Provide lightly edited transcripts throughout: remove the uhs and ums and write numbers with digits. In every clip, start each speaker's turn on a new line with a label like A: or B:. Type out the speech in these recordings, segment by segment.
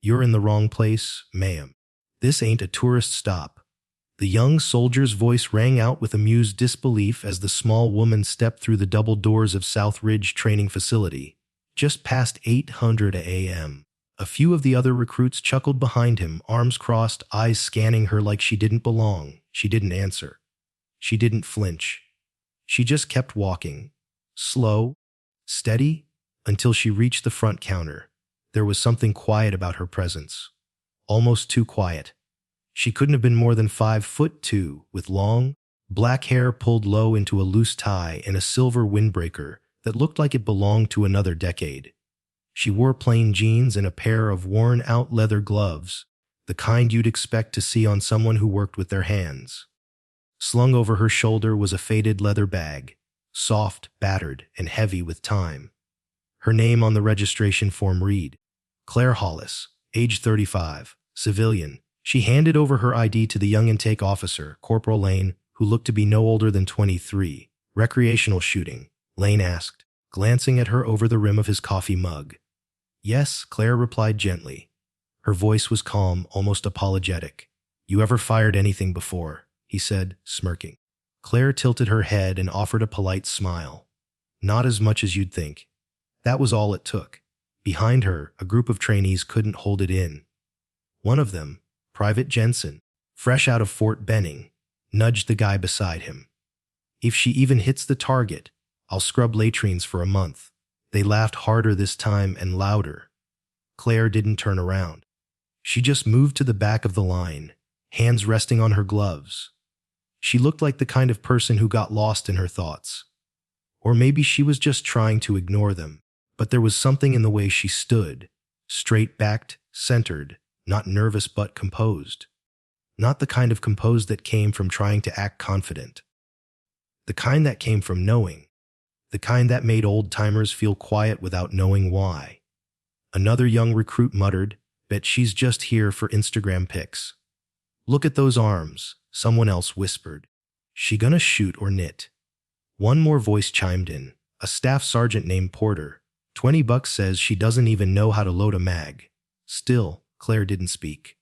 A: "You're in the wrong place, ma'am. This ain't a tourist stop." The young soldier's voice rang out with amused disbelief as the small woman stepped through the double doors of South Ridge Training Facility. Just past 800 a.m. A few of the other recruits chuckled behind him, arms crossed, eyes scanning her like she didn't belong. She didn't answer. She didn't flinch. She just kept walking. Slow, steady, until she reached the front counter. There was something quiet about her presence. Almost too quiet. She couldn't have been more than 5'2", with long, black hair pulled low into a loose tie and a silver windbreaker that looked like it belonged to another decade. She wore plain jeans and a pair of worn-out leather gloves, the kind you'd expect to see on someone who worked with their hands. Slung over her shoulder was a faded leather bag, soft, battered, and heavy with time. Her name on the registration form read, Claire Hollis, age 35, civilian. She handed over her ID to the young intake officer, Corporal Lane, who looked to be no older than 23. "Recreational shooting?" Lane asked, glancing at her over the rim of his coffee mug. "Yes," Claire replied gently. Her voice was calm, almost apologetic. "You ever fired anything before?" he said, smirking. Claire tilted her head and offered a polite smile. "Not as much as you'd think." That was all it took. Behind her, a group of trainees couldn't hold it in. One of them, Private Jensen, fresh out of Fort Benning, nudged the guy beside him. "If she even hits the target, I'll scrub latrines for a month." They laughed harder this time and louder. Claire didn't turn around. She just moved to the back of the line, hands resting on her gloves. She looked like the kind of person who got lost in her thoughts. Or maybe she was just trying to ignore them, but there was something in the way she stood, straight-backed, centered, not nervous but composed. Not the kind of composed that came from trying to act confident. The kind that came from knowing. The kind that made old-timers feel quiet without knowing why. Another young recruit muttered, "Bet she's just here for Instagram pics." "Look at those arms," someone else whispered. "She gonna shoot or knit?" One more voice chimed in, a staff sergeant named Porter. $20 says she doesn't even know how to load a mag. Still, Claire didn't speak.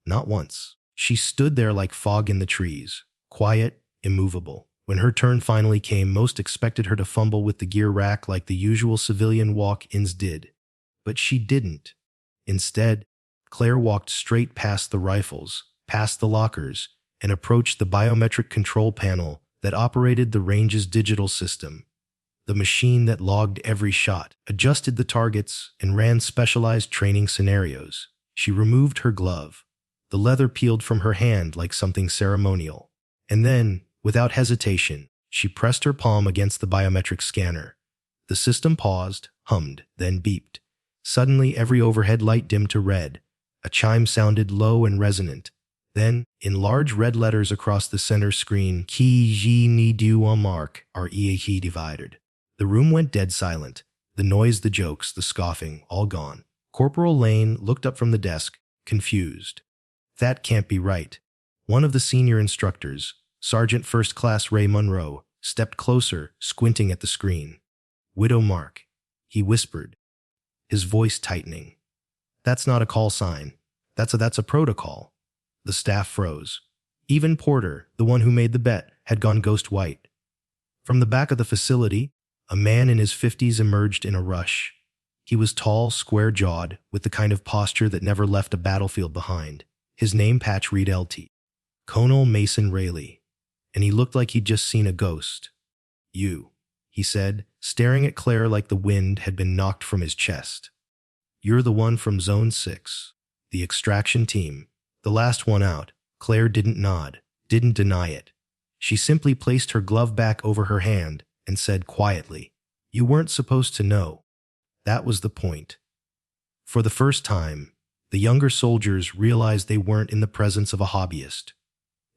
A: Not once. She stood there like fog in the trees, quiet, immovable. When her turn finally came, most expected her to fumble with the gear rack like the usual civilian walk-ins did. But she didn't. Instead, Claire walked straight past the rifles, past the lockers, and approached the biometric control panel that operated the range's digital system. The machine that logged every shot, adjusted the targets, and ran specialized training scenarios. She removed her glove. The leather peeled from her hand like something ceremonial. And then, without hesitation, she pressed her palm against the biometric scanner. The system paused, hummed, then beeped. Suddenly, every overhead light dimmed to red. A chime sounded low and resonant. Then, in large red letters across the center screen, "Ki ji ni du mark, REAT divided." The room went dead silent. The noise, the jokes, the scoffing, all gone. Corporal Lane looked up from the desk, confused. "That can't be right." One of the senior instructors, Sergeant First Class Ray Monroe, stepped closer, squinting at the screen. "Widow Mark," he whispered, his voice tightening. "That's not a call sign. That's a protocol." The staff froze. Even Porter, the one who made the bet, had gone ghost white. From the back of the facility, a man in his 50s emerged in a rush. He was tall, square-jawed, with the kind of posture that never left a battlefield behind. His name patch read LT. Colonel Mason Rayleigh. And he looked like he'd just seen a ghost. "You," he said, staring at Claire like the wind had been knocked from his chest. "You're the one from Zone 6, the extraction team. The last one out." Claire didn't nod, didn't deny it. She simply placed her glove back over her hand and said quietly, "You weren't supposed to know." That was the point. For the first time, the younger soldiers realized they weren't in the presence of a hobbyist.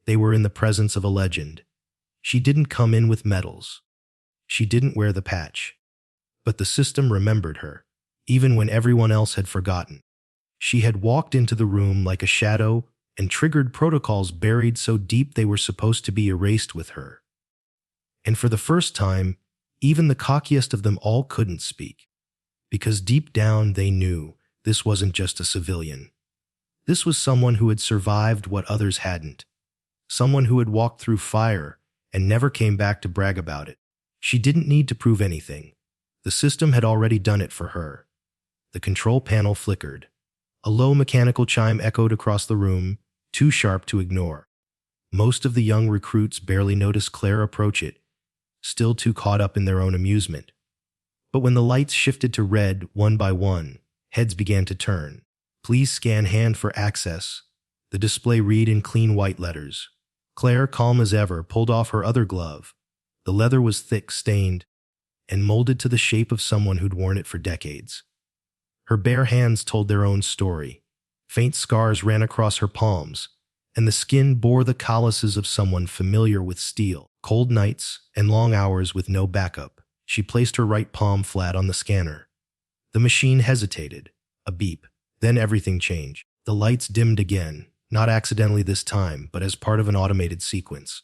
A: They were in the presence of a legend. She didn't come in with medals. She didn't wear the patch. But the system remembered her, even when everyone else had forgotten. She had walked into the room like a shadow and triggered protocols buried so deep they were supposed to be erased with her. And for the first time, even the cockiest of them all couldn't speak. Because deep down they knew This wasn't just a civilian. This was someone who had survived what others hadn't. Someone who had walked through fire and never came back to brag about it. She didn't need to prove anything. The system had already done it for her. The control panel flickered. A low mechanical chime echoed across the room, too sharp to ignore. Most of the young recruits barely noticed Claire approach it, still too caught up in their own amusement. But when the lights shifted to red one by one, heads began to turn. "Please scan hand for access." The display read in clean white letters. Claire, calm as ever, pulled off her other glove. The leather was thick, stained, and molded to the shape of someone who'd worn it for decades. Her bare hands told their own story. Faint scars ran across her palms, and the skin bore the calluses of someone familiar with steel. Cold nights and long hours with no backup. She placed her right palm flat on the scanner. The machine hesitated. A beep. Then everything changed. The lights dimmed again, not accidentally this time, but as part of an automated sequence.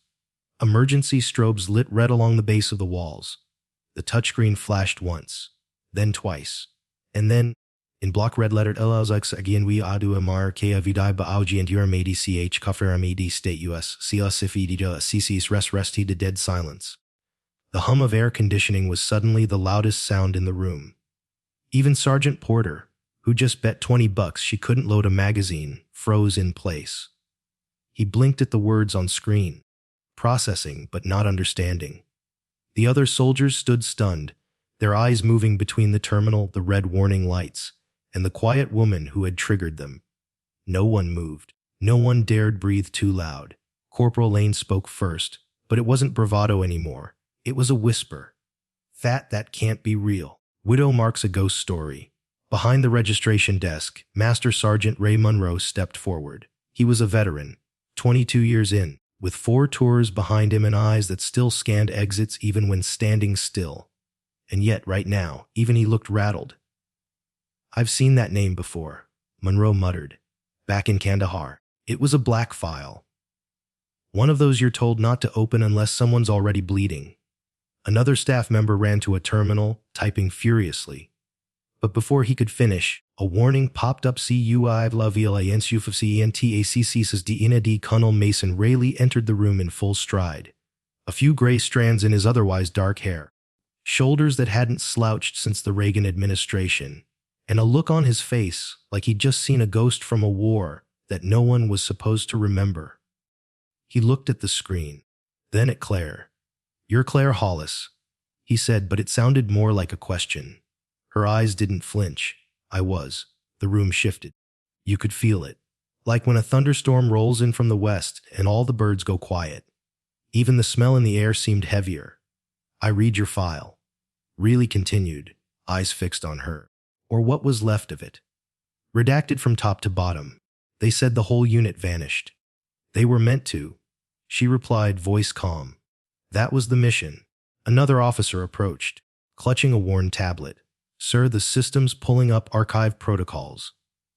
A: Emergency strobes lit red along the base of the walls. The touchscreen flashed once, then twice, and then, in block red lettered LLX again we adu amar ka vidai ba auji and uramadi ch kaframadi state us clsifidida ccs resti to dead silence. The hum of air conditioning was suddenly the loudest sound in the room. Even Sergeant Porter, who just bet $20 she couldn't load a magazine, froze in place. He blinked at the words on screen, processing but not understanding. The other soldiers stood stunned, their eyes moving between the terminal, the red warning lights, and the quiet woman who had triggered them. No one moved. No one dared breathe too loud. Corporal Lane spoke first, but it wasn't bravado anymore. It was a whisper. That can't be real. Widow Mark's a ghost story. Behind the registration desk, Master Sergeant Ray Monroe stepped forward. He was a veteran, 22 years in, with 4 tours behind him and eyes that still scanned exits even when standing still. And yet, right now, even he looked rattled. "I've seen that name before," Monroe muttered. "Back in Kandahar. It was a black file. One of those you're told not to open unless someone's already bleeding." Another staff member ran to a terminal, typing furiously. But before he could finish, a warning popped up. "CUI la violence of CENTACC says D. Colonel Mason Rayleigh entered the room in full stride. A few gray strands in his otherwise dark hair. Shoulders that hadn't slouched since the Reagan administration. And a look on his face like he'd just seen a ghost from a war that no one was supposed to remember. He looked at the screen, then at Claire. "You're Claire Hollis," he said, but it sounded more like a question. Her eyes didn't flinch. "I was." The room shifted. You could feel it. Like when a thunderstorm rolls in from the west and all the birds go quiet. Even the smell in the air seemed heavier. "I read your file." Really continued, eyes fixed on her. Or what was left of it. Redacted from top to bottom. They said the whole unit vanished. They were meant to. She replied, voice calm. That was the mission. Another officer approached, clutching a worn tablet. "Sir, the system's pulling up archive protocols.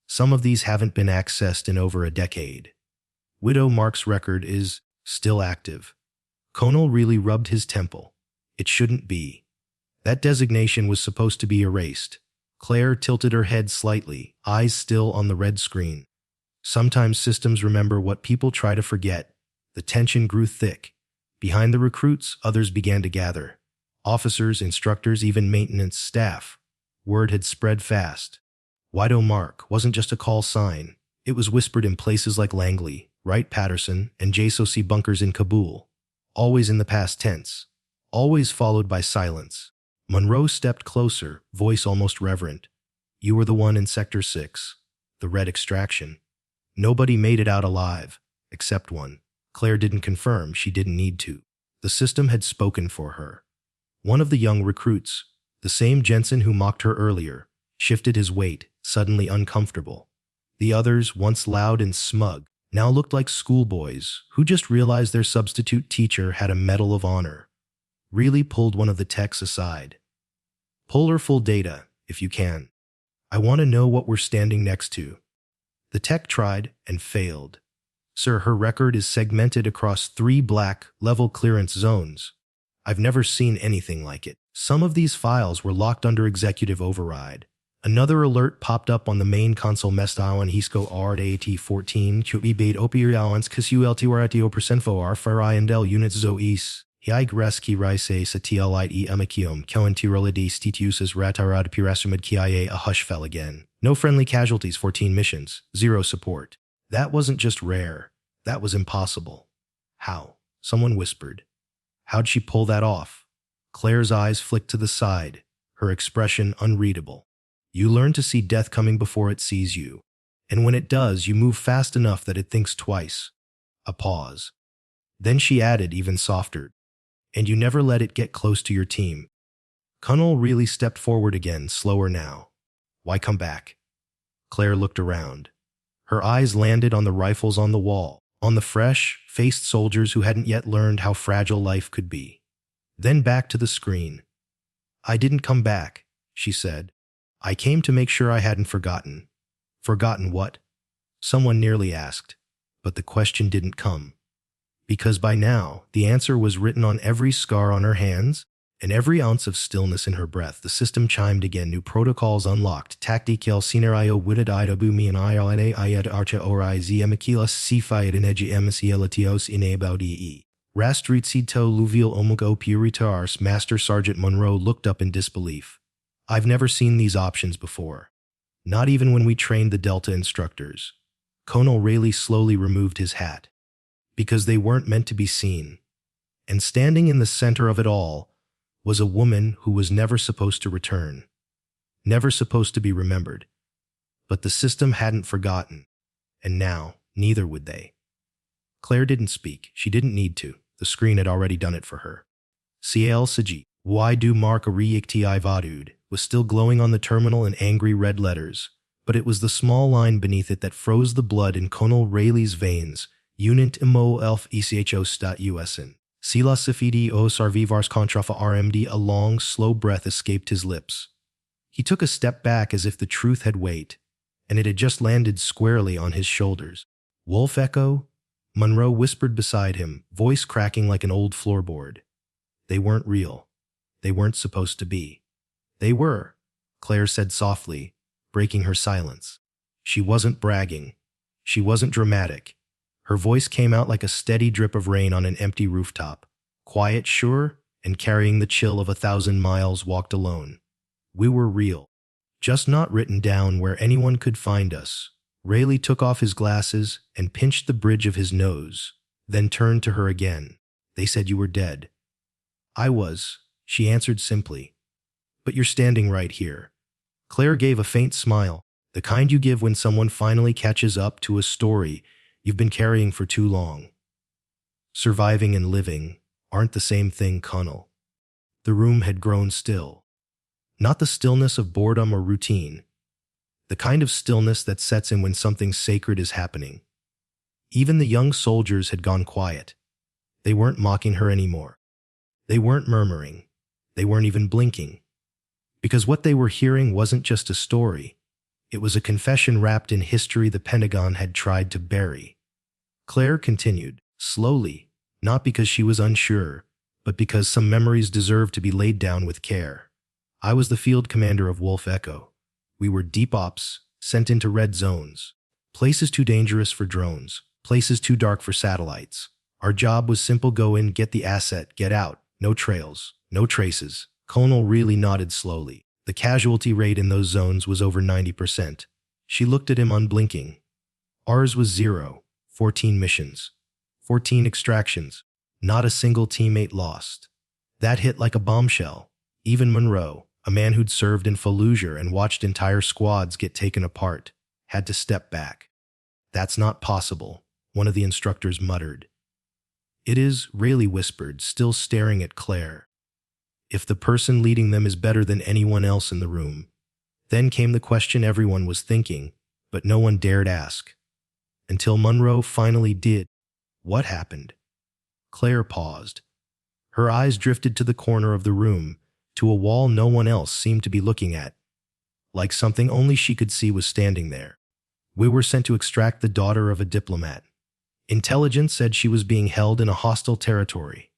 A: Some of these haven't been accessed in over a decade. Widow Mark's record is still active." Conal really rubbed his temple. It shouldn't be. That designation was supposed to be erased. Claire tilted her head slightly, eyes still on the red screen. Sometimes systems remember what people try to forget. The tension grew thick. Behind the recruits, others began to gather. Officers, instructors, even maintenance staff. Word had spread fast. Widow Mark wasn't just a call sign. It was whispered in places like Langley, Wright-Patterson, and JSOC bunkers in Kabul. Always in the past tense. Always followed by silence. Monroe stepped closer, voice almost reverent. "You were the one in Sector 6. The Red Extraction. Nobody made it out alive, except one." Claire didn't confirm, she didn't need to. The system had spoken for her. One of the young recruits, the same Jensen who mocked her earlier, shifted his weight, suddenly uncomfortable. The others, once loud and smug, now looked like schoolboys who just realized their substitute teacher had a Medal of Honor. Really pulled one of the techs aside. "Pull her full data, if you can. I want to know what we're standing next to." The tech tried and failed. "Sir, her record is segmented across 3 black, level clearance zones. I've never seen anything like it. Some of these files were locked under executive override. Another alert popped up on the main console. Mestawan Hisco RAT14 QB bait opiriawans KSULTRATO% for Farayandel units Zois. Hiag reski rise sa TLIT amakium Koentirolidi stitiusas ratarad pirasumid kia a hush fell again. No friendly casualties 14 missions, 0 support. That wasn't just rare. That was impossible. How? Someone whispered. How'd she pull that off? Claire's eyes flicked to the side, her expression unreadable. You learn to see death coming before it sees you. And when it does, you move fast enough that it thinks twice. A pause. Then she added even softer. And you never let it get close to your team. Connell really stepped forward again, slower now. Why come back? Claire looked around. Her eyes landed on the rifles on the wall, on the fresh-faced soldiers who hadn't yet learned how fragile life could be. Then back to the screen. I didn't come back, she said. I came to make sure I hadn't forgotten. Forgotten what? Someone nearly asked, but the question didn't come. Because by now, the answer was written on every scar on her hands and every ounce of stillness in her breath. The system chimed again. New protocols unlocked. Tactical scenario witted idabu and ayad archa ori zemakilas sifayad ineji emasielatios inabaudi. Rastritito luvial omugo puritars. Master Sergeant Monroe looked up in disbelief. I've never seen these options before. Not even when we trained the Delta instructors. Colonel Rayleigh slowly removed his hat. Because they weren't meant to be seen. And standing in the center of it all was a woman who was never supposed to return. Never supposed to be remembered. But the system hadn't forgotten. And now, neither would they. Claire didn't speak. She didn't need to. The screen had already done it for her. CL Sajid, why do Mark Reactivated was still glowing on the terminal in angry red letters, but it was the small line beneath it that froze the blood in Colonel Rayleigh's veins. Unit Imo Elf ECHO.USN. Sila Safidi O Sarvivars Contrafa RMD. A long, slow breath escaped his lips. He took a step back as if the truth had weight, and it had just landed squarely on his shoulders. Wolf Echo? Monroe whispered beside him, voice cracking like an old floorboard. They weren't real. They weren't supposed to be. They were, Claire said softly, breaking her silence. She wasn't bragging. She wasn't dramatic. Her voice came out like a steady drip of rain on an empty rooftop. Quiet, sure, and carrying the chill of 1,000 miles walked alone. We were real. Just not written down where anyone could find us. Rayleigh took off his glasses and pinched the bridge of his nose, then turned to her again. They said you were dead. I was, she answered simply. But you're standing right here. Claire gave a faint smile, the kind you give when someone finally catches up to a story you've been carrying for too long. Surviving and living aren't the same thing, Connell. The room had grown still. Not the stillness of boredom or routine. The kind of stillness that sets in when something sacred is happening. Even the young soldiers had gone quiet. They weren't mocking her anymore. They weren't murmuring. They weren't even blinking. Because what they were hearing wasn't just a story. It was a confession wrapped in history the Pentagon had tried to bury. Claire continued, slowly, not because she was unsure, but because some memories deserved to be laid down with care. I was the field commander of Wolf Echo. We were deep ops, sent into red zones. Places too dangerous for drones, places too dark for satellites. Our job was simple: go in, get the asset, get out. No trails, no traces. Colonel really nodded slowly. The casualty rate in those zones was over 90%. She looked at him unblinking. Ours was 0, 14 missions, 14 extractions, not a single teammate lost. That hit like a bombshell. Even Monroe, a man who'd served in Fallujah and watched entire squads get taken apart, had to step back. That's not possible, one of the instructors muttered. It is, Rayleigh whispered, still staring at Claire. If the person leading them is better than anyone else in the room. Then came the question everyone was thinking, but no one dared ask. Until Monroe finally did. What happened? Claire paused. Her eyes drifted to the corner of the room, to a wall no one else seemed to be looking at. Like something only she could see was standing there. We were sent to extract the daughter of a diplomat. Intelligence said she was being held in a hostile territory.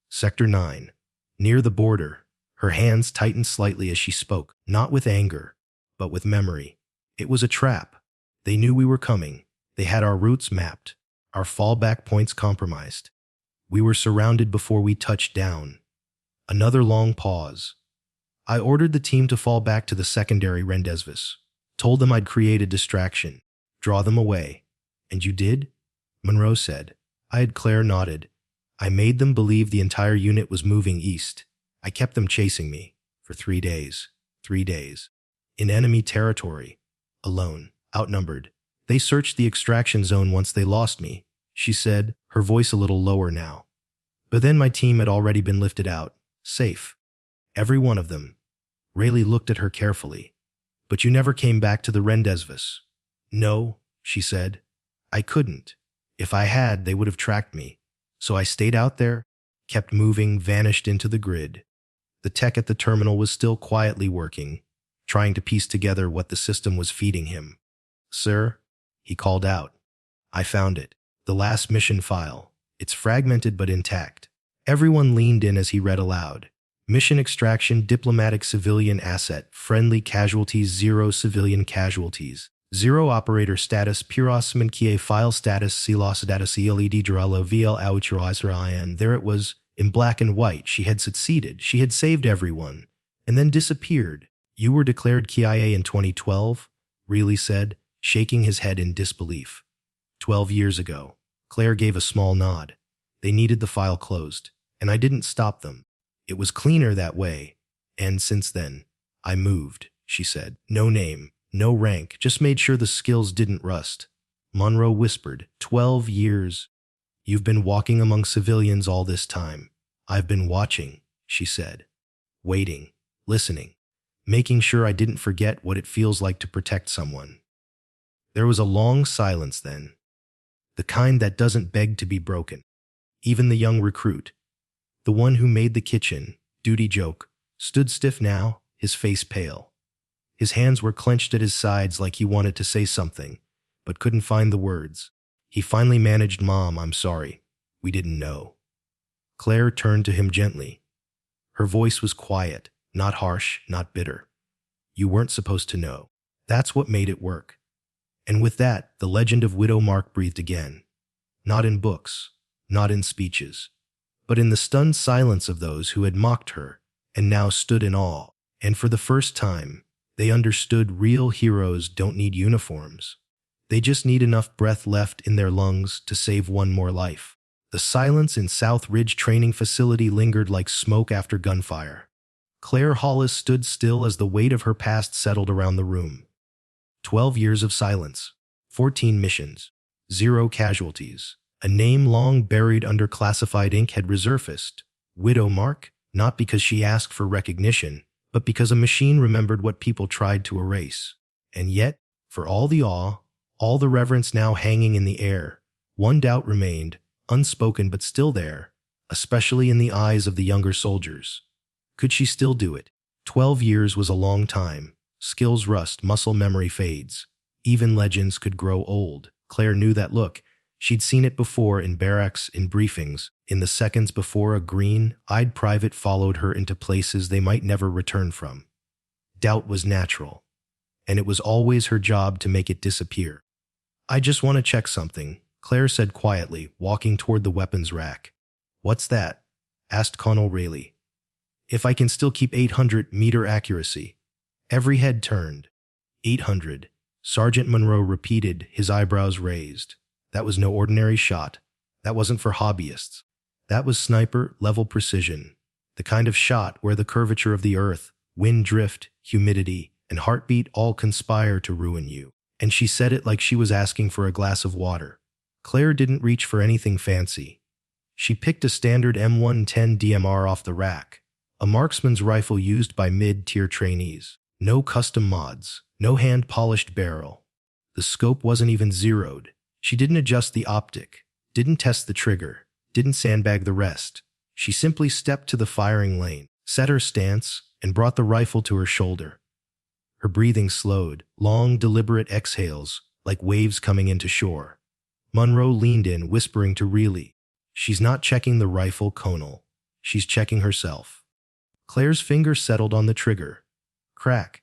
A: Sector 9. Near the border. Her hands tightened slightly as she spoke, not with anger, but with memory. It was a trap. They knew we were coming. They had our routes mapped, our fallback points compromised. We were surrounded before we touched down. Another long pause. I ordered the team to fall back to the secondary rendezvous. Told them I'd create a distraction. Draw them away. And you did? Monroe said. Claire nodded. I made them believe the entire unit was moving east. I kept them chasing me. For 3 days. 3 days. In enemy territory. Alone. Outnumbered. They searched the extraction zone once they lost me, she said, her voice a little lower now. But then my team had already been lifted out. Safe. Every one of them. Rayleigh looked at her carefully. But you never came back to the rendezvous. No, she said. I couldn't. If I had, they would have tracked me. So I stayed out there, kept moving, vanished into the grid. The tech at the terminal was still quietly working, trying to piece together what the system was feeding him. Sir, he called out. I found it. The last mission file. It's fragmented but intact. Everyone leaned in as he read aloud. Mission extraction, diplomatic civilian asset, friendly casualties, 0 civilian casualties. 0 operator status, Pirosman Kie file status, Silos status, ELED Drala VL Oucherizer IN. There it was, in black and white. She had succeeded. She had saved everyone. And then disappeared. You were declared KIA in 2012, Reilly said, shaking his head in disbelief. 12 years ago. Claire gave a small nod. They needed the file closed, and I didn't stop them. It was cleaner that way. And since then, I moved, she said. No name. No rank, just made sure the skills didn't rust. Monroe whispered, 12 years. You've been walking among civilians all this time. I've been watching, she said. Waiting, listening, making sure I didn't forget what it feels like to protect someone. There was a long silence then. The kind that doesn't beg to be broken. Even the young recruit, the one who made the kitchen duty joke, stood stiff now, his face pale. His hands were clenched at his sides like he wanted to say something, but couldn't find the words. He finally managed, Mom, I'm sorry. We didn't know. Claire turned to him gently. Her voice was quiet, not harsh, not bitter. You weren't supposed to know. That's what made it work. And with that, the legend of Widow Mark breathed again. Not in books, not in speeches, but in the stunned silence of those who had mocked her and now stood in awe. And for the first time, they understood real heroes don't need uniforms. They just need enough breath left in their lungs to save one more life. The silence in South Ridge Training Facility lingered like smoke after gunfire. Claire Hollis stood still as the weight of her past settled around the room. 12 years of silence, 14 missions, 0 casualties. A name long buried under classified ink had resurfaced. Widow Mark, not because she asked for recognition, but because a machine remembered what people tried to erase. And yet, for all the awe, all the reverence now hanging in the air, one doubt remained, unspoken but still there, especially in the eyes of the younger soldiers. Could she still do it? 12 years was a long time. Skills rust, muscle memory fades. Even legends could grow old. Claire knew that look. She'd seen it before in barracks, in briefings, in the seconds before a green-eyed private followed her into places they might never return from. Doubt was natural, and it was always her job to make it disappear. I just want to check something, Claire said quietly, walking toward the weapons rack. What's that? Asked Colonel Rayleigh. If I can still keep 800-meter accuracy. Every head turned. 800. Sergeant Monroe repeated, his eyebrows raised. That was no ordinary shot. That wasn't for hobbyists. That was sniper-level precision. The kind of shot where the curvature of the earth, wind drift, humidity, and heartbeat all conspire to ruin you. And she said it like she was asking for a glass of water. Claire didn't reach for anything fancy. She picked a standard M110 DMR off the rack, a marksman's rifle used by mid-tier trainees. No custom mods, no hand-polished barrel. The scope wasn't even zeroed. She didn't adjust the optic, didn't test the trigger, didn't sandbag the rest. She simply stepped to the firing lane, set her stance, and brought the rifle to her shoulder. Her breathing slowed, long, deliberate exhales, like waves coming into shore. Monroe leaned in, whispering to Reilly, She's not checking the rifle, Colonel. She's checking herself. Claire's finger settled on the trigger. Crack.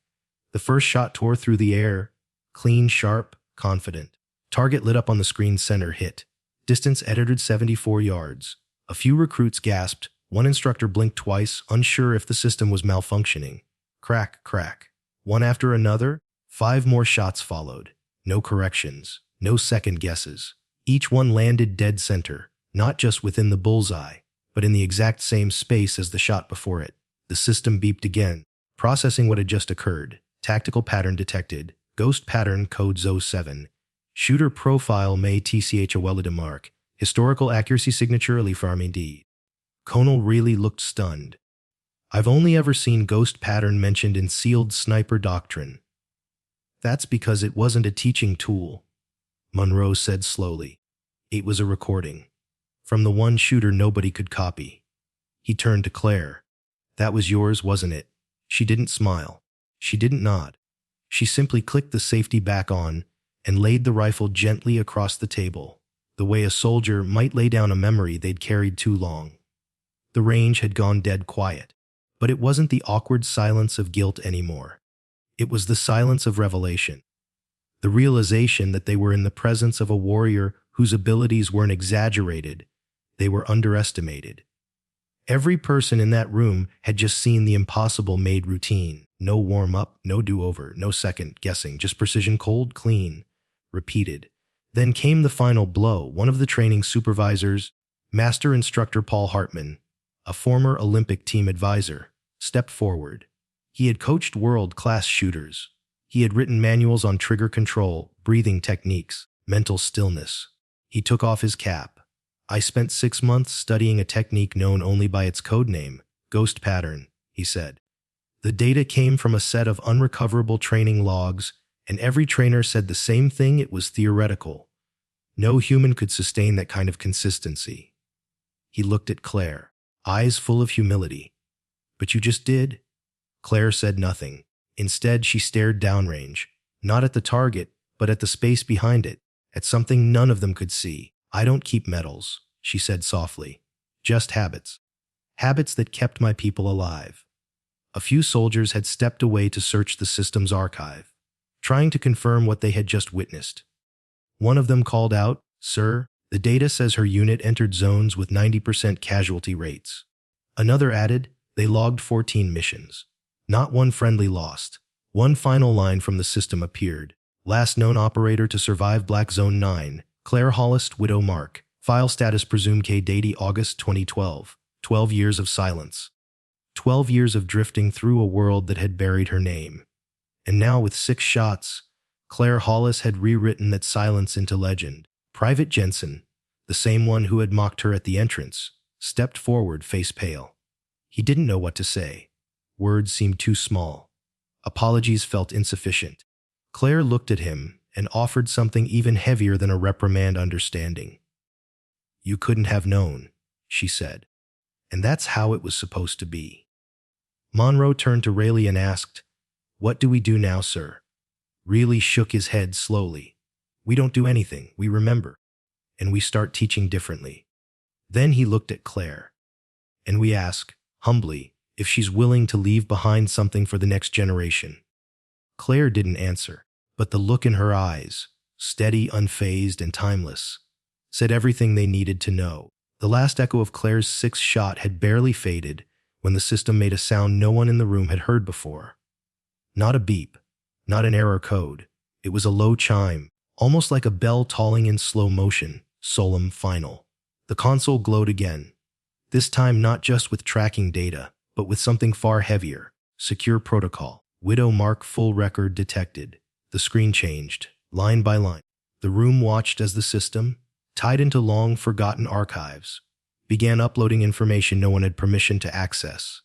A: The first shot tore through the air, clean, sharp, confident. Target lit up on the screen's center hit. Distance edited 74 yards. A few recruits gasped. One instructor blinked twice, unsure if the system was malfunctioning. Crack, crack. One after another, 5 more shots followed. No corrections, no second guesses. Each one landed dead center, not just within the bullseye, but in the exact same space as the shot before it. The system beeped again, processing what had just occurred. Tactical pattern detected. Ghost pattern code ZO7. Shooter profile may tch a mark. Historical accuracy signature Alifarming. Conal really looked stunned. I've only ever seen ghost pattern mentioned in sealed sniper doctrine. That's because it wasn't a teaching tool, Monroe said slowly. It was a recording. From the one shooter nobody could copy. He turned to Claire. That was yours, wasn't it? She didn't smile. She didn't nod. She simply clicked the safety back on and laid the rifle gently across the table, the way a soldier might lay down a memory they'd carried too long. The range had gone dead quiet, but it wasn't the awkward silence of guilt anymore. It was the silence of revelation. The realization that they were in the presence of a warrior whose abilities weren't exaggerated, they were underestimated. Every person in that room had just seen the impossible made routine. No warm-up, no do-over, no second guessing, just precision, cold, clean, repeated. Then came the final blow. One of the training supervisors, Master Instructor Paul Hartman, a former Olympic team advisor, stepped forward. He had coached world-class shooters. He had written manuals on trigger control, breathing techniques, mental stillness. He took off his cap. I spent 6 months studying a technique known only by its code name, ghost pattern, he said. The data came from a set of unrecoverable training logs, and every trainer said the same thing: it was theoretical. No human could sustain that kind of consistency. He looked at Claire, eyes full of humility. But you just did? Claire said nothing. Instead, she stared downrange, not at the target, but at the space behind it, at something none of them could see. I don't keep medals, she said softly. Just habits. Habits that kept my people alive. A few soldiers had stepped away to search the system's archive, trying to confirm what they had just witnessed. One of them called out, "Sir, the data says her unit entered zones with 90% casualty rates." Another added, "They logged 14 missions. Not one friendly lost." One final line from the system appeared. Last known operator to survive Black Zone 9, Claire Hollis, widow Mark. File status presumed K-Date August 2012. 12 years of silence. 12 years of drifting through a world that had buried her name. And now, with 6 shots, Claire Hollis had rewritten that silence into legend. Private Jensen, the same one who had mocked her at the entrance, stepped forward, face pale. He didn't know what to say. Words seemed too small. Apologies felt insufficient. Claire looked at him and offered something even heavier than a reprimand: understanding. "You couldn't have known," she said. And that's how it was supposed to be. Monroe turned to Rayleigh and asked, "What do we do now, sir?" Rayleigh shook his head slowly. "We don't do anything, we remember. And we start teaching differently." Then he looked at Claire. "And we ask, humbly, if she's willing to leave behind something for the next generation." Claire didn't answer, but the look in her eyes, steady, unfazed, and timeless, said everything they needed to know. The last echo of Claire's 6th shot had barely faded when the system made a sound no one in the room had heard before. Not a beep, not an error code. It was a low chime, almost like a bell tolling in slow motion, solemn, final. The console glowed again, this time not just with tracking data, but with something far heavier: secure protocol. Widow Mark, full record detected. The screen changed, line by line. The room watched as the system, tied into long-forgotten archives, began uploading information no one had permission to access.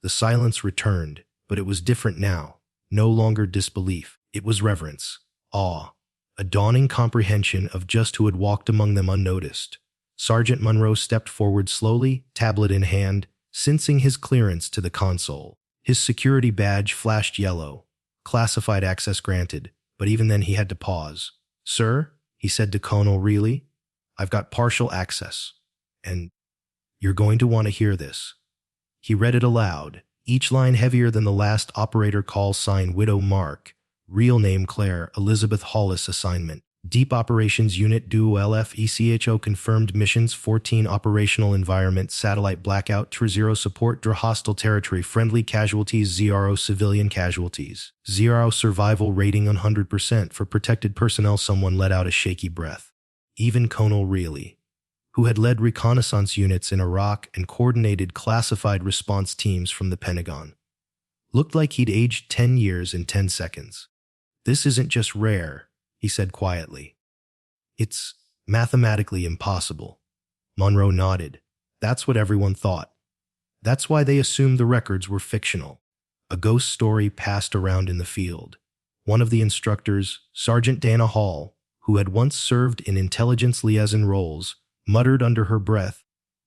A: The silence returned, but it was different now. No longer disbelief. It was reverence, awe, a dawning comprehension of just who had walked among them unnoticed. Sergeant Monroe stepped forward slowly, tablet in hand, sensing his clearance to the console. His security badge flashed yellow. Classified access granted, but even then he had to pause. "Sir," he said to Colonel Reilly, "I've got partial access, and you're going to want to hear this." He read it aloud, each line heavier than the last operator call sign Widow Mark, real name Claire Elizabeth Hollis assignment. Deep Operations Unit Duo LFECHO confirmed missions 14 operational environment satellite blackout to 0 support dra hostile territory friendly casualties 0 civilian casualties 0 survival rating 100% for protected personnel. Someone let out a shaky breath. Even Colonel Reilly, who had led reconnaissance units in Iraq and coordinated classified response teams from the Pentagon, looked like he'd aged 10 years in 10 seconds. This isn't just rare, he said quietly. It's mathematically impossible. Monroe nodded. That's what everyone thought. That's why they assumed the records were fictional. A ghost story passed around in the field. One of the instructors, Sergeant Dana Hall, who had once served in intelligence liaison roles, muttered under her breath,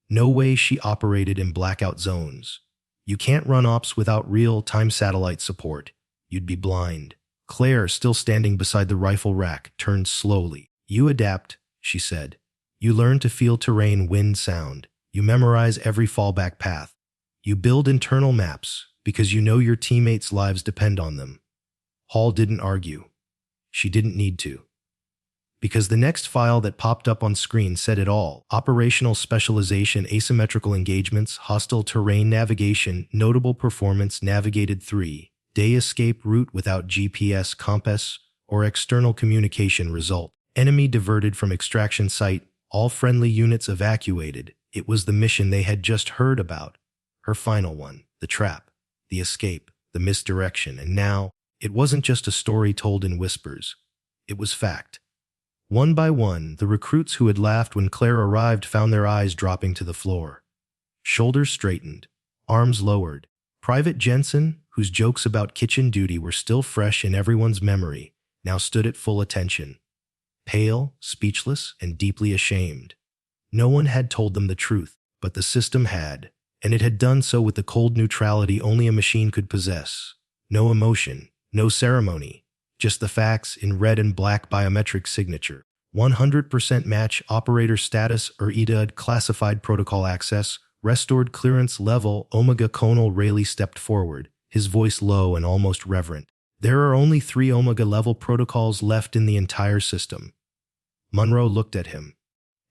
A: "No way she operated in blackout zones. You can't run ops without real-time satellite support. You'd be blind." Claire, still standing beside the rifle rack, turned slowly. "You adapt," she said. "You learn to feel terrain, wind, sound. You memorize every fallback path. You build internal maps because you know your teammates' lives depend on them." Hall didn't argue. She didn't need to. Because the next file that popped up on screen said it all. Operational specialization, asymmetrical engagements, hostile terrain navigation, notable performance, navigated 3. Day escape route without GPS, compass, or external communication result. Enemy diverted from extraction site, all friendly units evacuated. It was the mission they had just heard about. Her final one, the trap, the escape, the misdirection, and now, it wasn't just a story told in whispers. It was fact. One by one, the recruits who had laughed when Claire arrived found their eyes dropping to the floor. Shoulders straightened, arms lowered. Private Jensen, whose jokes about kitchen duty were still fresh in everyone's memory, now stood at full attention. Pale, speechless, and deeply ashamed. No one had told them the truth, but the system had, and it had done so with the cold neutrality only a machine could possess. No emotion, no ceremony, just the facts in red and black biometric signature. 100% match operator status or EDA classified protocol access, restored clearance level. Omega. Colonel Reilly stepped forward, his voice low and almost reverent. "There are only 3 Omega level protocols left in the entire system." Monroe looked at him,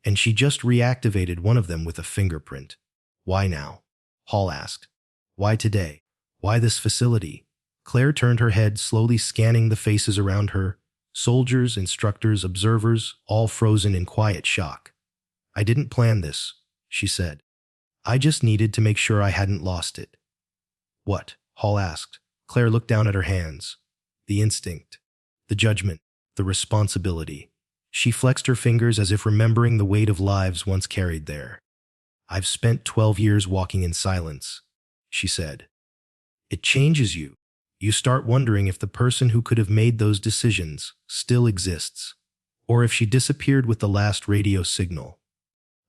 A: and she just reactivated one of them with a fingerprint. "Why now?" Hall asked. "Why today? Why this facility?" Claire turned her head, slowly scanning the faces around her. Soldiers, instructors, observers, all frozen in quiet shock. "I didn't plan this," she said. "I just needed to make sure I hadn't lost it." "What?" Hall asked. Claire looked down at her hands. "The instinct, the judgment, the responsibility." She flexed her fingers as if remembering the weight of lives once carried there. "I've spent 12 years walking in silence," she said. "It changes you. You start wondering if the person who could have made those decisions still exists, or if she disappeared with the last radio signal."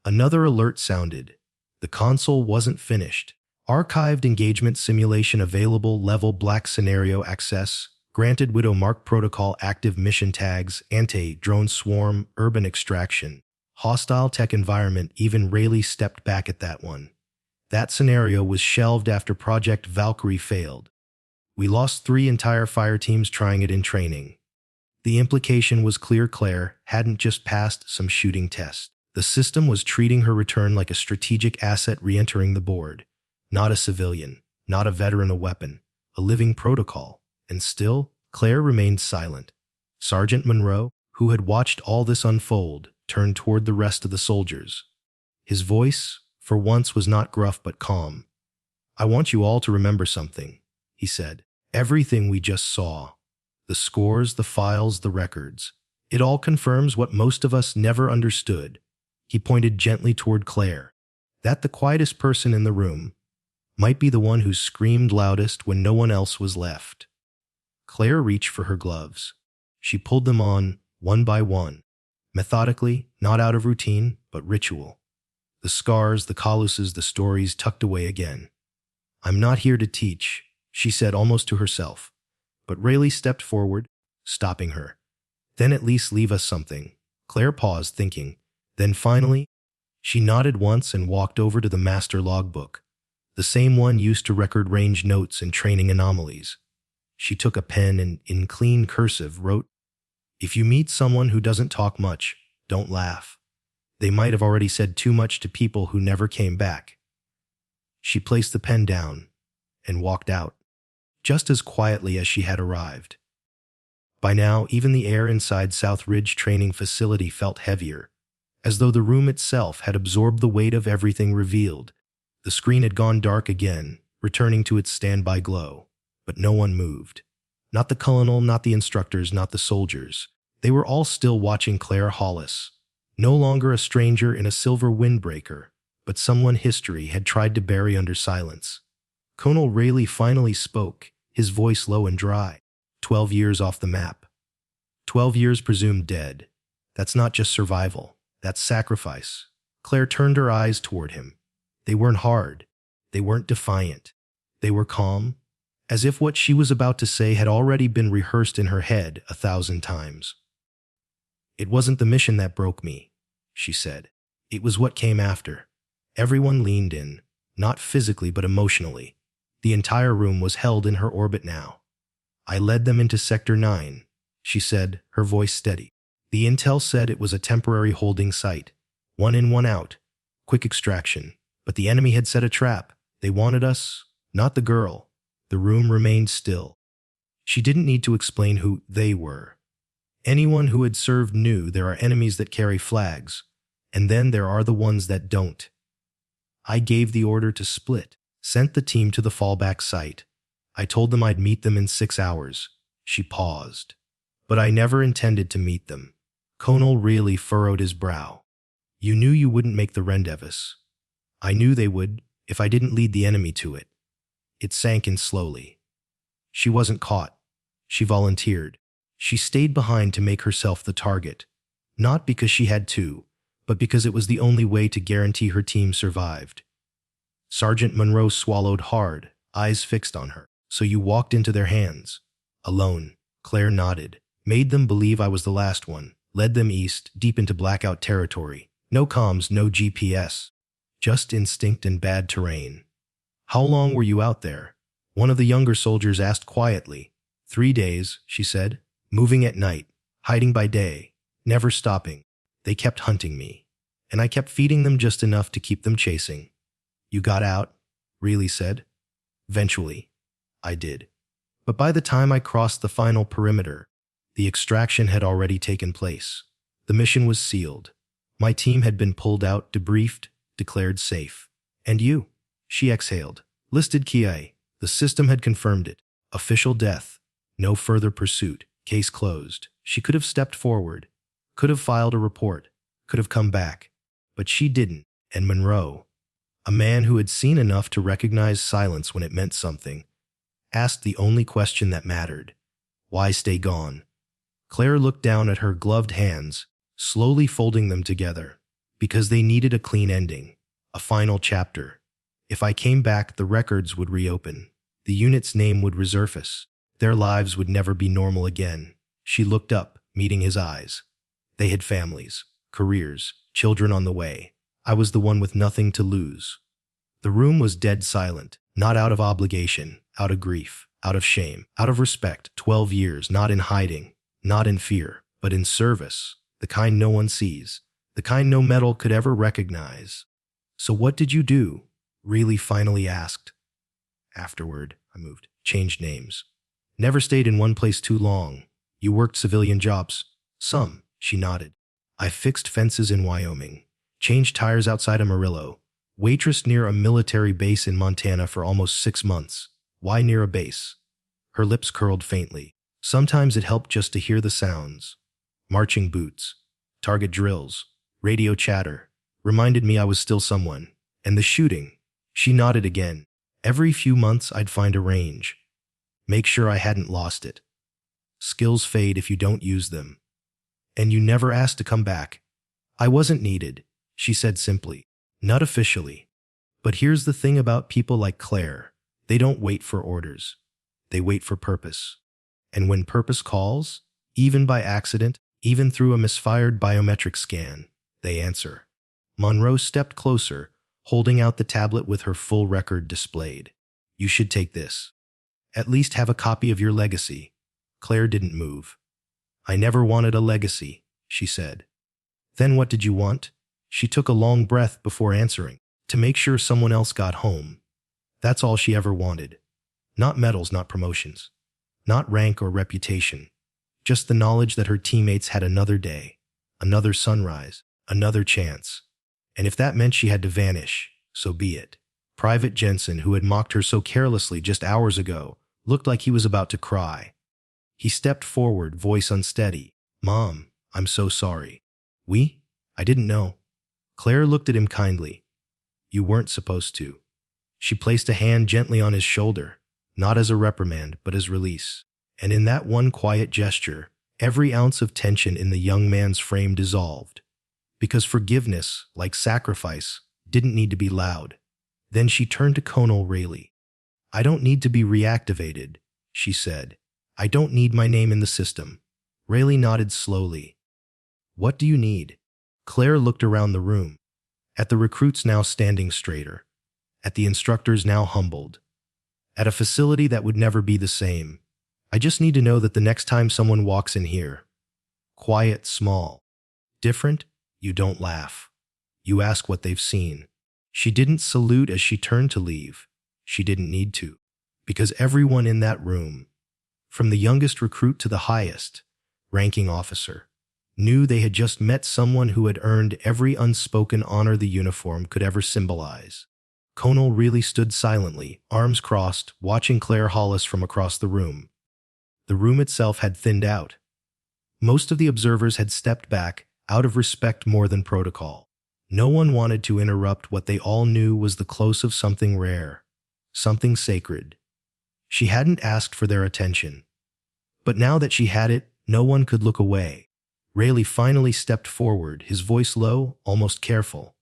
A: Another alert sounded. The console wasn't finished. Archived engagement simulation available. Level black scenario access. Granted. Widow Mark protocol active. Mission tags. Anti-drone swarm. Urban extraction. Hostile tech environment. Even Reilly stepped back at that one. That scenario was shelved after Project Valkyrie failed. "We lost 3 entire fire teams trying it in training." The implication was clear. Claire hadn't just passed some shooting test. The system was treating her return like a strategic asset re-entering the board. Not a civilian, not a veteran, a weapon, a living protocol. And still, Claire remained silent. Sergeant Monroe, who had watched all this unfold, turned toward the rest of the soldiers. His voice, for once, was not gruff but calm. "I want you all to remember something," he said. "Everything we just saw, the scores, the files, the records, it all confirms what most of us never understood." He pointed gently toward Claire. "That the quietest person in the room might be the one who screamed loudest when no one else was left." Claire reached for her gloves. She pulled them on, one by one, methodically, not out of routine, but ritual. The scars, the calluses, the stories tucked away again. "I'm not here to teach," she said almost to herself. But Reilly stepped forward, stopping her. "Then at least leave us something." Claire paused, thinking. Then finally, she nodded once and walked over to the master logbook. the same one used to record range notes and training anomalies. She took a pen and, in clean cursive, wrote, "If you meet someone who doesn't talk much, don't laugh. They might have already said too much to people who never came back." She placed the pen down and walked out, just as quietly as she had arrived. By now, even the air inside South Ridge Training Facility felt heavier, as though the room itself had absorbed the weight of everything revealed. The screen had gone dark again, returning to its standby glow, but no one moved. Not the colonel, not the instructors, not the soldiers. They were all still watching Claire Hollis, no longer a stranger in a silver windbreaker, but someone history had tried to bury under silence. Colonel Rayleigh finally spoke, his voice low and dry. 12 years off the map. 12 years presumed dead. That's not just survival. That's sacrifice. Claire turned her eyes toward him. They weren't hard. They weren't defiant. They were calm, as if what she was about to say had already been rehearsed in her head 1,000 times. "It wasn't the mission that broke me," she said. "It was what came after." Everyone leaned in, not physically but emotionally. The entire room was held in her orbit now. "I led them into Sector 9, she said, her voice steady. "The intel said it was a temporary holding site. 1 in, 1 out. Quick extraction. But the enemy had set a trap. They wanted us, not the girl." The room remained still. She didn't need to explain who they were. Anyone who had served knew there are enemies that carry flags, and then there are the ones that don't. "I gave the order to split, sent the team to the fallback site. I told them I'd meet them in 6 hours. She paused. "But I never intended to meet them." Colonel Rayleigh furrowed his brow. "You knew you wouldn't make the rendezvous. I knew they would, if I didn't lead the enemy to it." It sank in slowly. She wasn't caught. She volunteered. She stayed behind to make herself the target. Not because she had to, but because it was the only way to guarantee her team survived. Sergeant Monroe swallowed hard, eyes fixed on her. "So you walked into their hands. Alone." Claire nodded. "Made them believe I was the last one. Led them east, deep into blackout territory. No comms, no GPS. Just instinct and bad terrain." "How long were you out there?" one of the younger soldiers asked quietly. 3 days, she said. "Moving at night, hiding by day, never stopping. They kept hunting me, and I kept feeding them just enough to keep them chasing." "You got out?" Rayleigh said. "Eventually. I did. But by the time I crossed the final perimeter, the extraction had already taken place. The mission was sealed. My team had been pulled out, debriefed, declared safe. And you?" She exhaled. "Listed Kia. The system had confirmed it. Official death. No further pursuit. Case closed." She could have stepped forward, could have filed a report, could have come back. But she didn't. And Monroe, a man who had seen enough to recognize silence when it meant something, asked the only question that mattered. "Why stay gone?" Claire looked down at her gloved hands, slowly folding them together. "Because they needed a clean ending. A final chapter. If I came back, the records would reopen. The unit's name would resurface. Their lives would never be normal again." She looked up, meeting his eyes. They had families, careers, children on the way. I was the one with nothing to lose. The room was dead silent, not out of obligation, out of grief, out of shame, out of respect. 12 years, not in hiding, not in fear, but in service, the kind no one sees, the kind no metal could ever recognize. "So what did you do?" Rayleigh finally asked. "Afterward, I moved, changed names. Never stayed in one place too long. You worked civilian jobs?" "Some," she nodded. "I fixed fences in Wyoming, changed tires outside Amarillo, waitressed near a military base in Montana for almost 6 months. Why near a base?" Her lips curled faintly. "Sometimes it helped just to hear the sounds. Marching boots, target drills, radio chatter, reminded me I was still someone. And the shooting," she nodded again. "Every few months I'd find a range. Make sure I hadn't lost it. Skills fade if you don't use them. And you never asked to come back." "I wasn't needed," she said simply. "Not officially. But here's the thing about people like Claire. They don't wait for orders. They wait for purpose. And when purpose calls, even by accident, even through a misfired biometric scan, they answer." Monroe stepped closer, holding out the tablet with her full record displayed. You should take this. At least have a copy of your legacy. Claire didn't move. I never wanted a legacy, she said. Then what did you want? She took a long breath before answering, to make sure someone else got home. That's all she ever wanted. Not medals, not promotions. Not rank or reputation. Just the knowledge that her teammates had another day, another sunrise, another chance. And if that meant she had to vanish, so be it. Private Jensen, who had mocked her so carelessly just hours ago, looked like he was about to cry. He stepped forward, voice unsteady. Mom, I'm so sorry. We? I didn't know. Claire looked at him kindly. You weren't supposed to. She placed a hand gently on his shoulder, not as a reprimand, but as release. And in that one quiet gesture, every ounce of tension in the young man's frame dissolved. Because forgiveness, like sacrifice, didn't need to be loud. Then she turned to Conal Rayleigh. I don't need to be reactivated, she said. I don't need my name in the system. Rayleigh nodded slowly. What do you need? Claire looked around the room. At the recruits now standing straighter. At the instructors now humbled. At a facility that would never be the same. I just need to know that the next time someone walks in here, quiet, small, different, you don't laugh. You ask what they've seen. She didn't salute as she turned to leave. She didn't need to. Because everyone in that room, from the youngest recruit to the highest ranking officer, knew they had just met someone who had earned every unspoken honor the uniform could ever symbolize. Conal really stood silently, arms crossed, watching Claire Hollis from across the room. The room itself had thinned out. Most of the observers had stepped back, out of respect more than protocol. No one wanted to interrupt what they all knew was the close of something rare, something sacred. She hadn't asked for their attention. But now that she had it, no one could look away. Rayleigh finally stepped forward, his voice low, almost careful.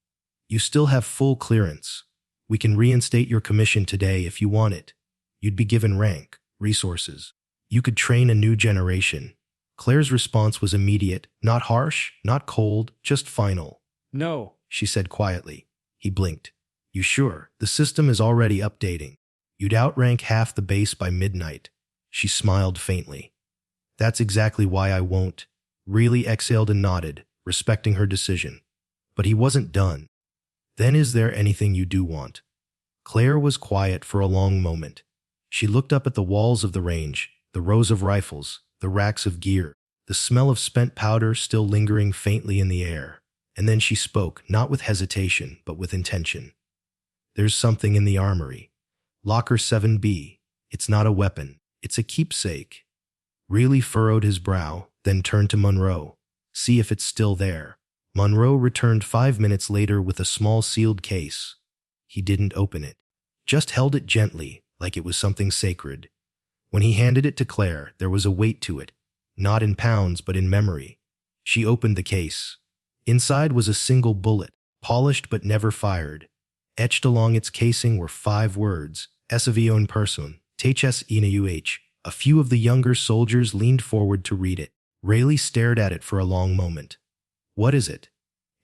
A: You still have full clearance. We can reinstate your commission today if you want it. You'd be given rank, resources. You could train a new generation. Claire's response was immediate, not harsh, not cold, just final.
B: No,
A: She said quietly. He blinked. You sure? The system is already updating. You'd outrank half the base by midnight. She smiled faintly. That's exactly why I won't. Rayleigh exhaled and nodded, respecting her decision. But he wasn't done. Then is there anything you do want? Claire was quiet for a long moment. She looked up at the walls of the range, the rows of rifles, the racks of gear, the smell of spent powder still lingering faintly in the air. And then she spoke, not with hesitation, but with intention. There's something in the armory. Locker 7B. It's not a weapon. It's a keepsake. Rayleigh furrowed his brow, then turned to Monroe. See if it's still there. Monroe returned 5 minutes later with a small sealed case. He didn't open it. Just held it gently, like it was something sacred. When he handed it to Claire, there was a weight to it. Not in pounds, but in memory. She opened the case. Inside was a single bullet, polished but never fired. Etched along its casing were 5 words, Esavio in person, Teches Inauh. A few of the younger soldiers leaned forward to read it. Rayleigh stared at it for a long moment. What is it?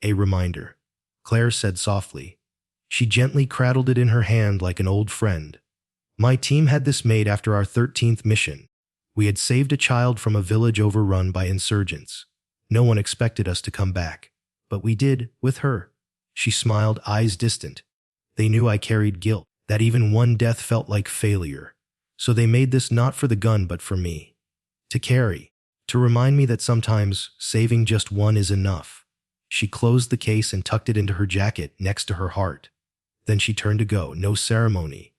A: A reminder, Claire said softly. She gently cradled it in her hand like an old friend. My team had this made after our 13th mission. We had saved a child from a village overrun by insurgents. No one expected us to come back. But we did, with her. She smiled, eyes distant. They knew I carried guilt, that even one death felt like failure. So they made this not for the gun but for me. To carry. To remind me that sometimes saving just one is enough. She closed the case and tucked it into her jacket next to her heart. Then she turned to go, no ceremony.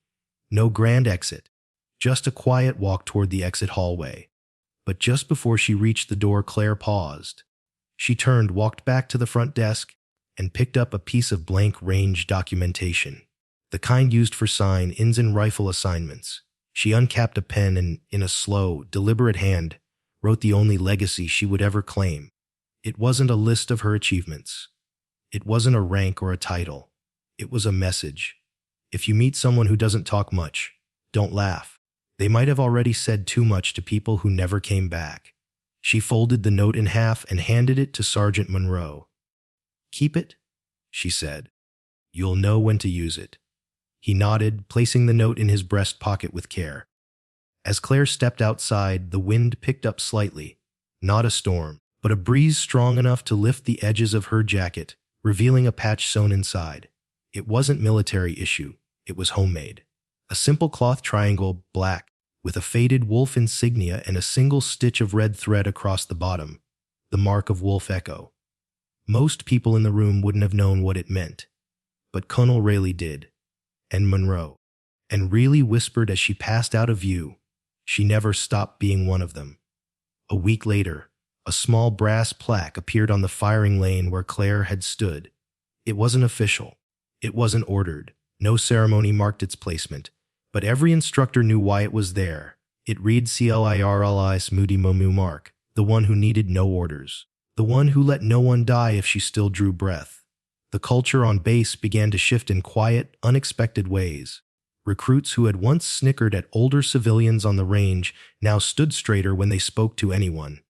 A: No grand exit. Just a quiet walk toward the exit hallway. But just before she reached the door, Claire paused. She turned, walked back to the front desk, and picked up a piece of blank range documentation. The kind used for sign-ins and rifle assignments. She uncapped a pen and, in a slow, deliberate hand, wrote the only legacy she would ever claim. It wasn't a list of her achievements. It wasn't a rank or a title. It was a message. If you meet someone who doesn't talk much, don't laugh. They might have already said too much to people who never came back. She folded the note in half and handed it to Sergeant Monroe. Keep it, she said. You'll know when to use it." He nodded, placing the note in his breast pocket with care. As Claire stepped outside, the wind picked up slightly. Not a storm, but a breeze strong enough to lift the edges of her jacket, revealing a patch sewn inside. It wasn't military issue, it was homemade. A simple cloth triangle, black, with a faded wolf insignia and a single stitch of red thread across the bottom, the mark of Wolf Echo. Most people in the room wouldn't have known what it meant, but Colonel Rayleigh did, and Monroe, and really whispered as she passed out of view. She never stopped being one of them. A week later, a small brass plaque appeared on the firing lane where Claire had stood. It wasn't official. It wasn't ordered. No ceremony marked its placement, but every instructor knew why it was there. It read CLIRLI's Moody Momu Mark, the one who needed no orders, the one who let no one die if she still drew breath. The culture on base began to shift in quiet, unexpected ways. Recruits who had once snickered at older civilians on the range now stood straighter when they spoke to anyone,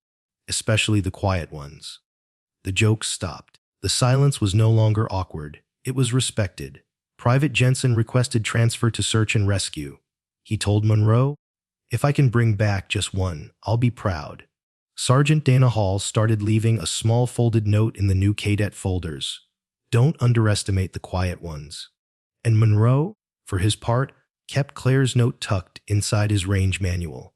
A: especially the quiet ones. The jokes stopped. The silence was no longer awkward. It was respected. Private Jensen requested transfer to search and rescue. He told Monroe, "If I can bring back just one, I'll be proud." Sergeant Dana Hall started leaving a small folded note in the new cadet folders. "Don't underestimate the quiet ones." And Monroe, for his part, kept Claire's note tucked inside his range manual.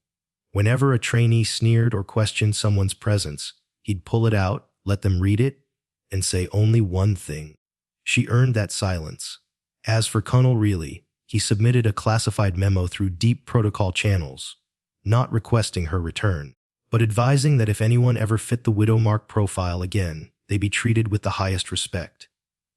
A: Whenever a trainee sneered or questioned someone's presence, he'd pull it out, let them read it, and say only one thing. She earned that silence. As for Colonel Rayleigh, he submitted a classified memo through deep protocol channels, not requesting her return, but advising that if anyone ever fit the widow mark profile again, they be treated with the highest respect.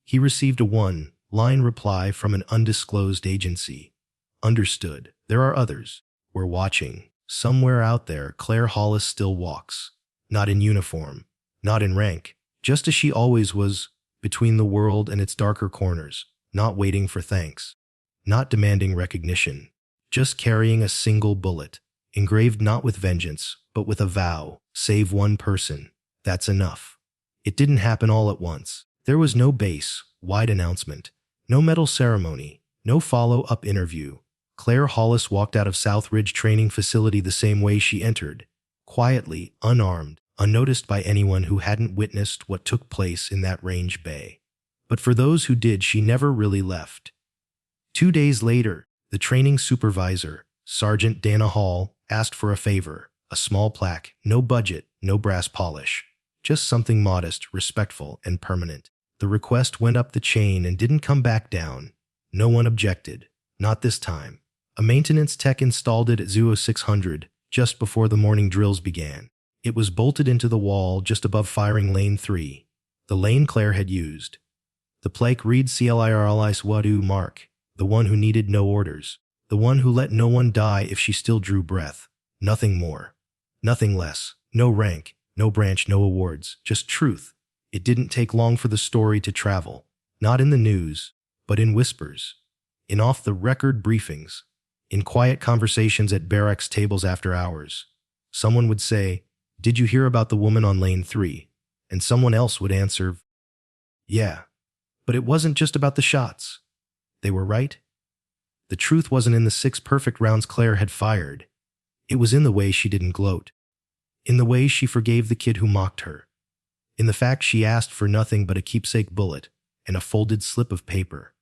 A: He received a one-line reply from an undisclosed agency. "Understood. There are others. We're watching. Somewhere out there, Claire Hollis still walks. Not in uniform, not in rank, just as she always was, between the world and its darker corners, not waiting for thanks, not demanding recognition, just carrying a single bullet, engraved not with vengeance, but with a vow, save one person. That's enough." It didn't happen all at once. There was no base-wide announcement, no medal ceremony, no follow-up interview. Claire Hollis walked out of South Ridge Training Facility the same way she entered, quietly, unarmed, unnoticed by anyone who hadn't witnessed what took place in that range bay. But for those who did, she never really left. 2 days later, the training supervisor, Sergeant Dana Hall, asked for a favor, a small plaque, no budget, no brass polish, just something modest, respectful, and permanent. The request went up the chain and didn't come back down. No one objected. Not this time. A maintenance tech installed it at 0600, just before the morning drills began. It was bolted into the wall just above firing lane 3, the lane Claire had used. The plaque reads CLIRLI's Wadu Mark, the one who needed no orders, the one who let no one die if she still drew breath. Nothing more. Nothing less. No rank, no branch, no awards, just truth. It didn't take long for the story to travel, not in the news, but in whispers, in off-the-record briefings, in quiet conversations at barracks tables after hours. Someone would say, "Did you hear about the woman on lane 3? And someone else would answer, "Yeah." But it wasn't just about the shots. They were right. The truth wasn't in the 6 perfect rounds Claire had fired. It was in the way she didn't gloat, in the way she forgave the kid who mocked her, in the fact she asked for nothing but a keepsake bullet and a folded slip of paper.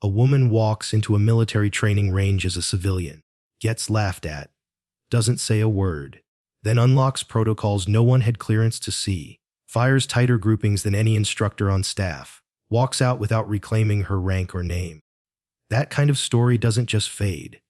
A: A woman walks into a military training range as a civilian, gets laughed at, doesn't say a word, then unlocks protocols no one had clearance to see, fires tighter groupings than any instructor on staff, walks out without reclaiming her rank or name. That kind of story doesn't just fade.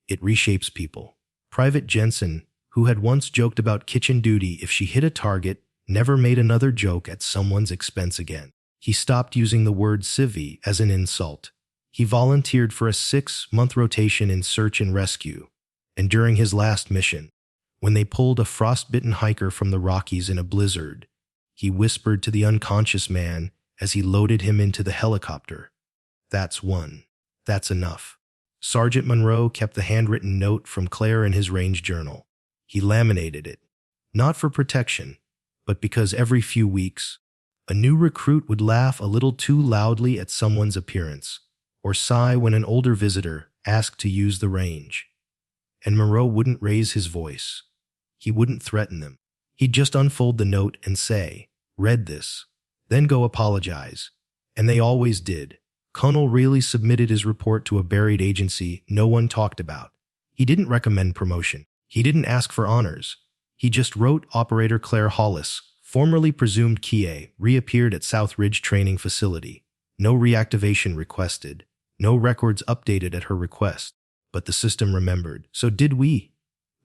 A: It reshapes people. Private Jensen, who had once joked about kitchen duty if she hit a target, never made another joke at someone's expense again. He stopped using the word civvy as an insult. He volunteered for a 6-month rotation in search and rescue. And during his last mission, when they pulled a frostbitten hiker from the Rockies in a blizzard, he whispered to the unconscious man as he loaded him into the helicopter, "That's one. That's enough." Sergeant Monroe kept the handwritten note from Claire in his range journal. He laminated it, not for protection, but because every few weeks, A new recruit would laugh a little too loudly at someone's appearance, or sigh when an older visitor asked to use the range. And Moreau wouldn't raise his voice. He wouldn't threaten them. He'd just unfold the note and say, "Read this, then go apologize." And they always did. Connell really submitted his report to a buried agency no one talked about. He didn't recommend promotion. He didn't ask for honors. He just wrote Operator Claire Hollis, formerly presumed Kie, reappeared at South Ridge Training Facility. No reactivation requested. No records updated at her request. But the system remembered. So did we.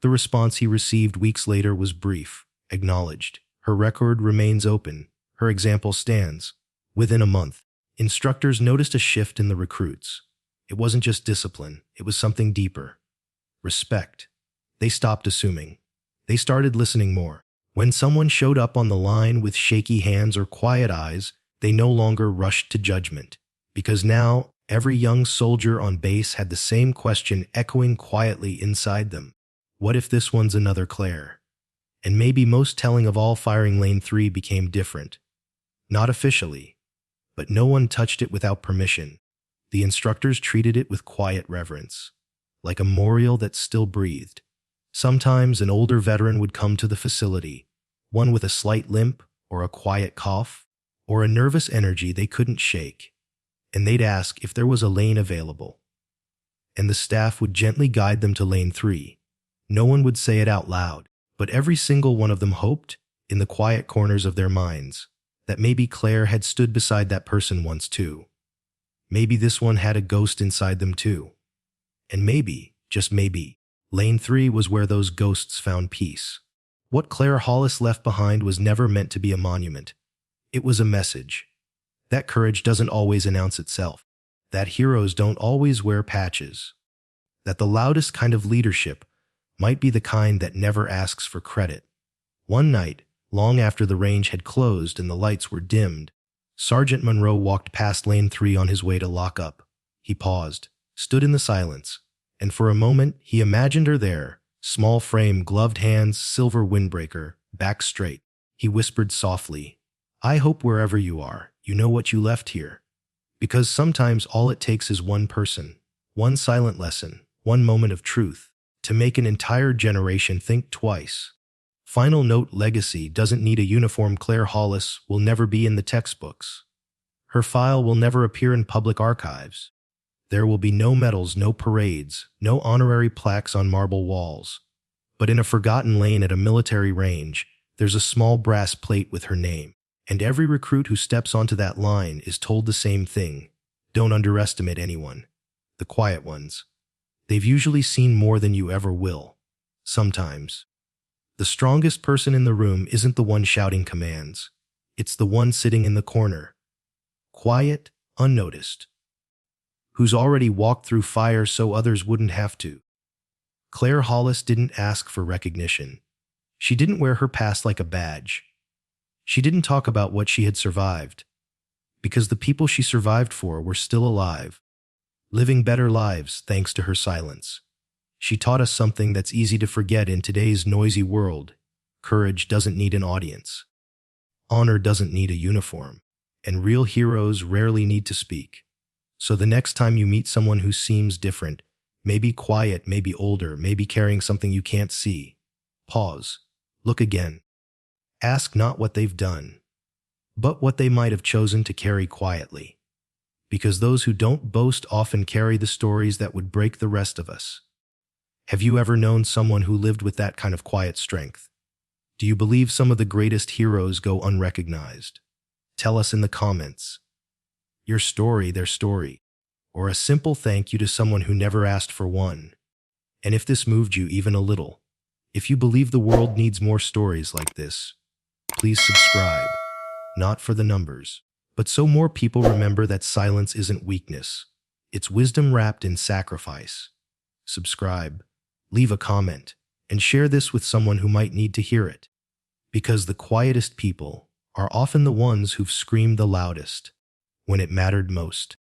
A: The response he received weeks later was brief. Acknowledged. Her record remains open. Her example stands. Within a month, instructors noticed a shift in the recruits. It wasn't just discipline. It was something deeper. Respect. They stopped assuming. They started listening more. When someone showed up on the line with shaky hands or quiet eyes, they no longer rushed to judgment. Because now, every young soldier on base had the same question echoing quietly inside them. What if this one's another Claire? And maybe most telling of all, firing Lane 3 became different. Not officially, but no one touched it without permission. The instructors treated it with quiet reverence, like a memorial that still breathed. Sometimes an older veteran would come to the facility, one with a slight limp or a quiet cough or a nervous energy they couldn't shake, and they'd ask if there was a lane available. And the staff would gently guide them to Lane 3. No one would say it out loud, but every single one of them hoped, in the quiet corners of their minds, that maybe Claire had stood beside that person once too. Maybe this one had a ghost inside them too. And maybe, just maybe, Lane 3 was where those ghosts found peace. What Claire Hollis left behind was never meant to be a monument. It was a message. That courage doesn't always announce itself. That heroes don't always wear patches. That the loudest kind of leadership might be the kind that never asks for credit. One night, long after the range had closed and the lights were dimmed, Sergeant Monroe walked past Lane 3 on his way to lock up. He paused, stood in the silence, and for a moment he imagined her there, small frame, gloved hands, silver windbreaker, back straight. He whispered softly, "I hope wherever you are, you know what you left here." Because sometimes all it takes is one person, one silent lesson, one moment of truth, to make an entire generation think twice. Final note: legacy doesn't need a uniform. Claire Hollis will never be in the textbooks. Her file will never appear in public archives. There will be no medals, no parades, no honorary plaques on marble walls. But in a forgotten lane at a military range, there's a small brass plate with her name. And every recruit who steps onto that line is told the same thing. Don't underestimate anyone. The quiet ones. They've usually seen more than you ever will. Sometimes. The strongest person in the room isn't the one shouting commands. It's the one sitting in the corner. Quiet, unnoticed. Who's already walked through fire so others wouldn't have to. Claire Hollis didn't ask for recognition. She didn't wear her past like a badge. She didn't talk about what she had survived, because the people she survived for were still alive, living better lives thanks to her silence. She taught us something that's easy to forget in today's noisy world. Courage doesn't need an audience. Honor doesn't need a uniform. And real heroes rarely need to speak. So the next time you meet someone who seems different, maybe quiet, maybe older, maybe carrying something you can't see, pause, look again. Ask not what they've done, but what they might have chosen to carry quietly. Because those who don't boast often carry the stories that would break the rest of us. Have you ever known someone who lived with that kind of quiet strength? Do you believe some of the greatest heroes go unrecognized? Tell us in the comments. Your story, their story, or a simple thank you to someone who never asked for one. And if this moved you even a little, if you believe the world needs more stories like this, please subscribe, not for the numbers, but so more people remember that silence isn't weakness. It's wisdom wrapped in sacrifice. Subscribe, leave a comment, and share this with someone who might need to hear it. Because the quietest people are often the ones who've screamed the loudest when it mattered most.